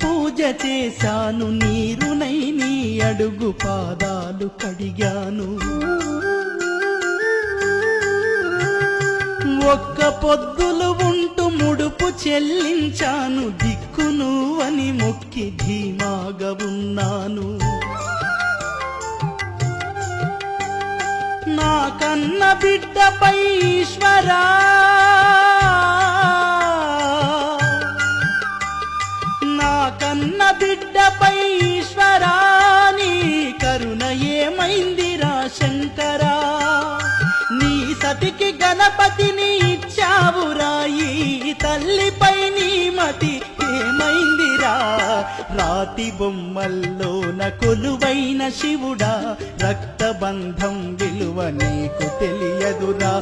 పూజ చేశాను, నీరునై నీ అడుగు పాదాలు కడిగాను. ఒక్క పొద్దులు ఉంటూ ముడుపు చెల్లించాను, దిక్కు నువ్వని మొక్కి ధీమాగా ఉన్నాను. నా కన్న బిడ్డపై ఈశ్వరా, నా కన్న బిడ్డపై ఈశ్వరా, నీ కరుణ ఏమైందిరా శంకరా. నీ సతికి గణపతిని ఇచ్చావురా, ఈ తల్లిపై నీ మతి ఏమైందిరా. రాతి బొమ్మల్లోన కొలువైన శివుడా, రక్తబంధం విలువ నీకు తెలియదురా.